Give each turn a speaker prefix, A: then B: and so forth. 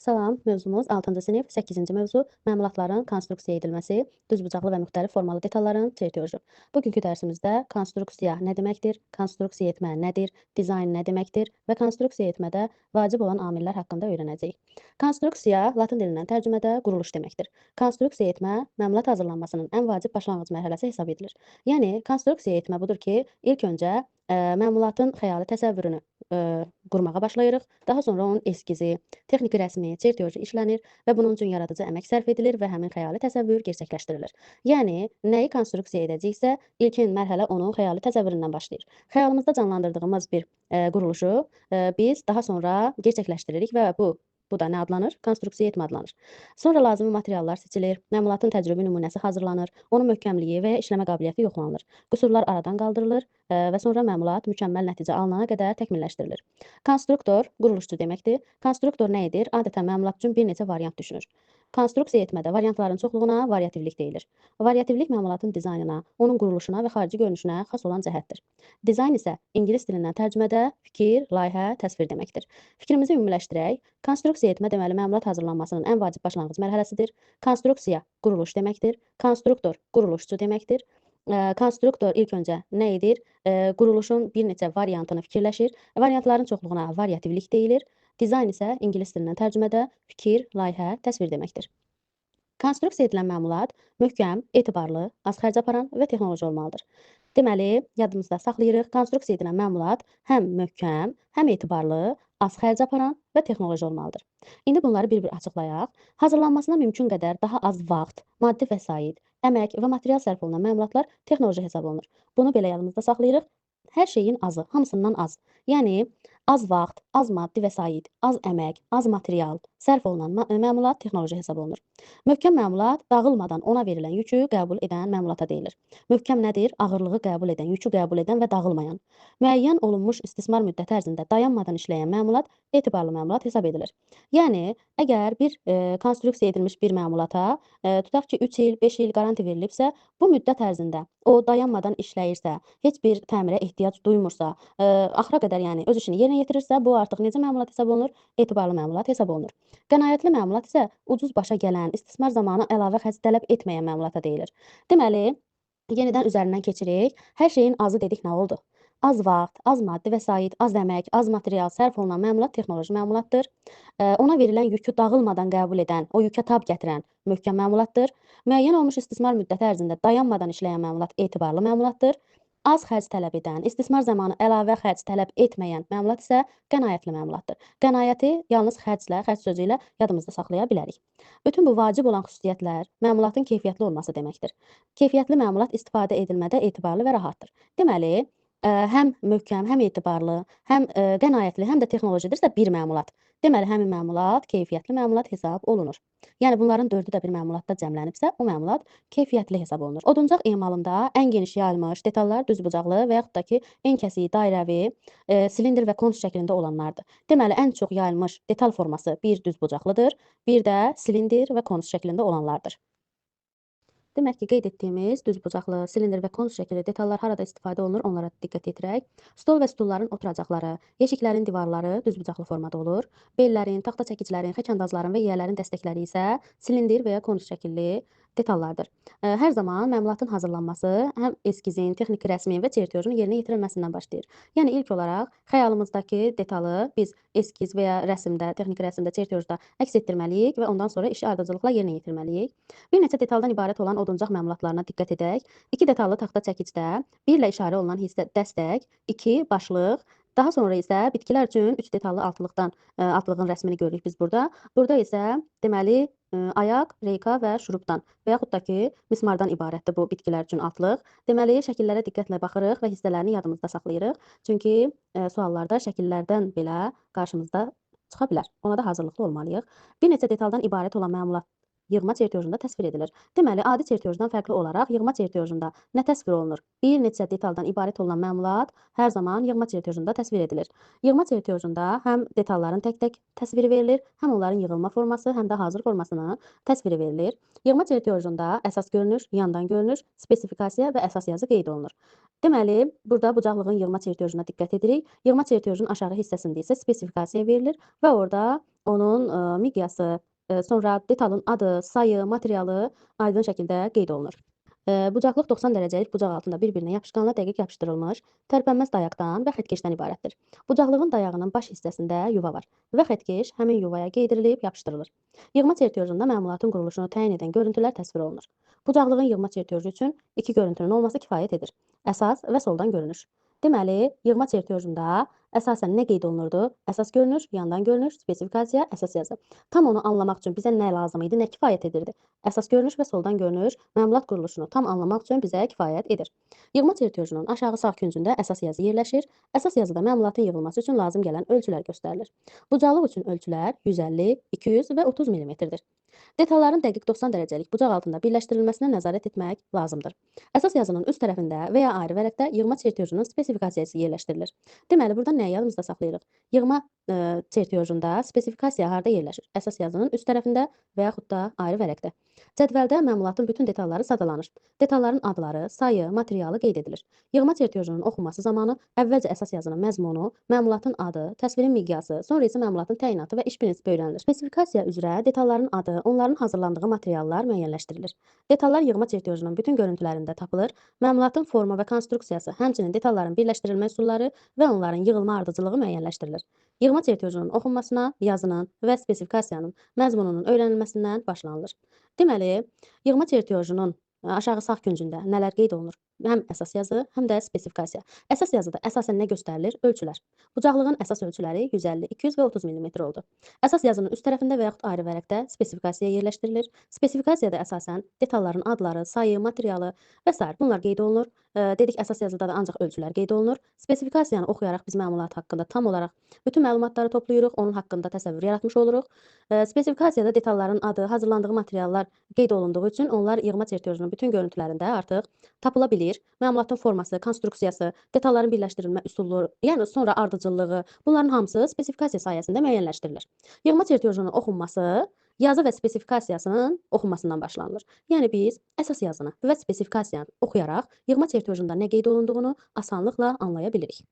A: Salam, mövzumuz 6-cı sinif 8-ci mövzu məmulatların konstruksiya edilməsi, düzbucaqlı və müxtəlif formalı detalların çertyoju. Bugünkü dərsimizdə konstruksiya nə deməkdir, konstruksiya etmə nədir, dizayn nə deməkdir və konstruksiya etmədə vacib olan amillər haqqında öyrənəcəyik. Konstruksiya Latın dilindən tərcümədə quruluş deməkdir. Konstruksiya etmə məmulat hazırlanmasının ən vacib başlanğıc mərhələsi hesab edilir. Yəni konstruksiya etmə budur ki, ilk öncə məmulatın xəyali təsəvvürünü qurmağa başlayırıq. Daha sonra onun eskizi, texniki rəsmi, çertyoju işlənir və bunun üçün yaradıcı əmək sərf edilir və həmin xəyali təsəvvür gerçəkləşdirilir. Yəni, nəyi konstruksiya edəcəksə, ilkin mərhələ onun xəyali təsəvvüründən başlayır. Xəyalımızda canlandırdığımız bir quruluşu biz daha sonra gerçəkləşdiririk və bu da nə adlanır? Konstruksiya etmə adlanır. Sonra lazımi materiallar seçilir, məmulatın təcrübi nümunəsi hazırlanır, onun möhkəmliyi və işləmə qabiliyyəti yoxlanılır. Qüsurlar aradan qaldırılır və sonra məmulat mükəmməl nəticə alınana qədər təkmilləşdirilir. Konstruktor quruluşçu deməkdir. Konstruktor nə edir? Adətən məmulat üçün bir neçə variant düşünür. Konstruksiya etmədə variantların çoxluğuna variativlik deyilir. Variativlik məmulatın dizaynına, onun quruluşuna və xarici görünüşünə xas olan cəhətdir. Dizayn isə ingilis dilindən tərcümədə fikir, layihə, təsvir deməkdir. Fikrimizi ümumiləşdirək. Konstruksiya etmə deməli məmulat hazırlanmasının ən vacib başlanğıc mərhələsidir. Konstruksiya quruluş deməkdir. Konstruktor quruluşçu deməkdir. Konstruktor ilk öncə nə edir? Quruluşun bir neçə variantını fikirləşir. Variantların çoxluğuna variativlik deyilir. Dizayn isə ingilis dilindən tərcümədə fikir, layihə, təsvir deməkdir. Konstruksiya edilən məmulat möhkəm, etibarlı, az xərc aparan və texnoloji olmalıdır. Deməli, yadımızda saxlayırıq, konstruksiya edilən məmulat həm möhkəm, həm etibarlı, az xərc aparan və texnoloji olmalıdır. İndi bunları bir-bir açıqlayaq. Hazırlanmasına mümkün qədər daha az vaxt, maddi vəsait, əmək və material sərf olunan məmulatlar texnoloji hesab olunur. Bunu belə yadımızda saxlayırıq. Hər şeyin azı, hamısından az. Yəni, az vaxt, az maddi vəsait, az əmək, az material sərf olunan məmulat texnoloji hesab olunur. Möhkəm məmulat dağılmadan ona verilən yükü qəbul edən məmulata deyilir. Möhkəm nədir? Ağırlığı qəbul edən, yükü qəbul edən və dağılmayan. Müəyyən olunmuş istismar müddəti ərzində dayanmadan işləyən məmulat etibarlı məmulat hesab edilir. Yəni, əgər bir konstruksiya edilmiş bir məmulata, tutaq ki, 3 il, 5 il qaranti verilibsə, bu müddət ərzində o dayanmadan işləyirsə, heç bir təmirə ehtiyac duymursa, axıra qədər yəni öz işini yerinə yetirirsə, bu artıq necə məmulat hesab olunur? Etibarlı məmulat hesab olunur. Qənaətli məmulat isə ucuz başa gələn, istismar zamanı əlavə xərc tələb etməyən məmulata deyilir. Deməli, yenidən üzərindən keçirik. Hər şeyin azı dedik nə oldu? Az vaxt, az maddi vəsait, az əmək, az material sərf olunan məmulat texnoloji məmulatdır. Ona verilən yükü dağılmadan qəbul edən, o yükə tab gətirən möhkəm məmulatdır. Müəyyən olmuş istismar müddəti ərzində dayanmadan işləyən məmulat etibarlı məmulatdır. Az xərc tələb edən, istismar zamanı əlavə xərc tələb etməyən məmulat isə qənaətli məmulatdır. Qənaəti yalnız xərc sözü ilə yadımızda saxlaya bilərik. Bütün bu vacib olan xüsusiyyətlər məmulatın keyfiyyətli olması deməkdir. Keyfiyyətli məmulat istifadə edilmədə etibarlı və rahatdır. Deməli, həm möhkəm, həm etibarlı, həm qənaətli, həm də texnolojidirsə bir məmulat. Deməli, həmin məmulat keyfiyyətli məmulat hesab olunur. Yəni, bunların 4-ü də bir məmulatda cəmlənibsə, o məmulat keyfiyyətli hesab olunur. Oduncaq emalında ən geniş yayılmış detallar düzbucaqlı və yaxud da ki, ən kəsiyi dairəvi, silindr və konus şəklində olanlardır. Deməli, ən çox yayılmış detal forması bir düzbucaqlıdır, bir də silindr və konus şəklində olanlardır. Demək ki, qeyd etdiyimiz düzbucaqlı, silindr və konus şəkilli detallar harada istifadə olunur, onlara diqqət yetirək. Stol və stulların oturacaqları, yeşiklərin divarları düzbucaqlı formada olur. Bellərin, taxta çəkicilərin, xəkəndazların və yiyələrin dəstəkləri isə silindr və ya konus şəkilli detallardır. Hər zaman məmulatın hazırlanması həm eskizin, texniki rəsmin və çertyojun yerinə yetirilməsindən başlayır. Yəni, ilk olaraq xəyalımızdakı detalı biz eskiz və ya rəsmdə, texniki rəsmdə, çertyojda əks etdirməliyik və ondan sonra işi ardıcıllıqla yerinə yetirməliyik. Bir neçə detaldan ibarət olan oduncaq məmulatlarına diqqət edək. 2 detallı taxta çəkicdə 1 ilə işarə olunan hissə dəstək, 2 başlıq, daha sonra isə bitkilər üçün 3 detallı altlığın rəsmini görürük biz burada. Burada isə deməli ayaq, reyka və şurupdan və yaxud da ki, mismardan ibarətdir bu bitkilər üçün altlıq. Deməli, şəkillərə diqqətlə baxırıq və hissələrini yadımızda saxlayırıq. Çünki suallarda şəkillərdən belə qarşımızda çıxa bilər. Ona da hazırlıqlı olmalıyıq. Bir neçə detaldan ibarət olan məmulat yığma çertyojunda təsvir edilir. Deməli, adi çertyojdan fərqli olaraq yığma çertyojunda nə təsvir olunur? Bir neçə detaldan ibarət olan məmulat hər zaman yığma çertyojunda təsvir edilir. Yığma çertyojunda həm detalların tək-tək təsviri verilir, həm onların yığılma forması, həm də hazır formasının təsviri verilir. Yığma çertyojunda əsas görünüş, yandan görünüş, spesifikasiya və əsas yazı qeyd olunur. Deməli, burada bucaqlığın yığma çertyojuna diqqət edirik. Yığma çertyojun aşağı hissəsində isə spesifikasiya verilir və orada onun miqyası, sonra detalın adı, sayı, materialı aydın şəkildə qeyd olunur. Bucaqlıq 90 dərəcəlik bucaq altında bir-birinə yapışqanla dəqiq yapışdırılmış, tərpənməz dayaqdan və xəttkeşdən ibarətdir. Bucaqlığın dayağının baş hissəsində yuva var və xəttkeş həmin yuvaya qeydirilib yapışdırılır. Yığma çertyojunda məmulatın quruluşunu təyin edən görüntülər təsvir olunur. Bucaqlığın yığma çertyoju üçün iki görüntünün olması kifayət edir. Əsas və soldan görünüş. Deməli, yığma çertyojunda əsasən nə qeyd olunurdu? Əsas görünüş, yandan görünüş, spesifikasiya, əsas yazı. Tam onu anlamaq üçün bizə nə lazım idi, nə kifayət edirdi? Əsas görünüş və soldan görünüş məmulat quruluşunu tam anlamaq üçün bizə kifayət edir. Yığma çertyojunun aşağı sağ küncündə əsas yazı yerləşir. Əsas yazıda məmulatın yığılması üçün lazım gələn ölçülər göstərilir. Bucaqlıq üçün ölçülər 150, 200 və 30 mm-dir. Detalların dəqiq 90 dərəcəlik bucaq altında birləşdirilməsinə nəzarət etmək lazımdır. Əsas yazının üst tərəfində və ya ayrı vərəqdə yığma çertyojunun spesifikasiyası yerləşdirilir. Deməli, burada nəyi yadımızda saxlayırıq? Yığma çertyojunda spesifikasiya harda yerləşir? Əsas yazının üst tərəfində və yaxud da ayrı vərəqdə. Cədvəldə məmulatın bütün detalları sadalanır. Detalların adları, sayı, materialı qeyd edilir. Yığma çertyojunun oxunması zamanı əvvəlcə əsas yazının məzmunu, məmulatın adı, təsvirin miqyası, sonra isə məmulatın təyinatı və iş prinsipi öyrənilir. Spesifikasiya üzrə detalların adı, onların hazırlandığı materiallar müəyyənləşdirilir. Detallar yığma çertyojunun bütün görüntülərində tapılır. Məmulatın forma və konstruksiyası, həmçinin detalların birləşdirilmə üsulları və onların yığılma ardıcıllığı müəyyənləşdirilir. Yığma çertyojunun oxunmasına yazının və spesifikasiyanın məzmununun öyrənilməsindən başlanılır. Deməli, yığma çertyojunun aşağı sağ küncündə nələr qeyd olunur? Həm əsas yazı, həm də spesifikasiya. Əsas yazıda əsasən nə göstərilir? Ölçülər. Bucaqlığın əsas ölçüləri 150, 200 və 30 mm oldu. Əsas yazının üst tərəfində və yaxud ayrı vərəqdə spesifikasiya yerləşdirilir. Spesifikasiyada əsasən detalların adları, sayı, materialı və s. bunlar qeyd olunur. Dedik, əsas yazıda da ancaq ölçülər qeyd olunur. Spesifikasiyanı oxuyaraq biz məmulat haqqında tam olaraq bütün məlumatları toplayırıq, onun haqqında təsəvvür yaratmış oluruq. Spesifikasiyada detalların adı, hazırlandığı materiallar qeyd olunduğu üçün onlar yığma çertyojunun bütün görüntülərində artıq tapıla bilir. Məmulatın forması, konstruksiyası, detalların birləşdirilmə üsulu, yəni sonra ardıcıllığı, bunların hamısı spesifikasiya sayəsində müəyyənləşdirilir. Yığma çertyojunun oxunması yazı və spesifikasiyasının oxunmasından başlanılır. Yəni biz əsas yazını və spesifikasiyanı oxuyaraq yığma çertyojunda nə qeyd olunduğunu asanlıqla anlaya bilirik.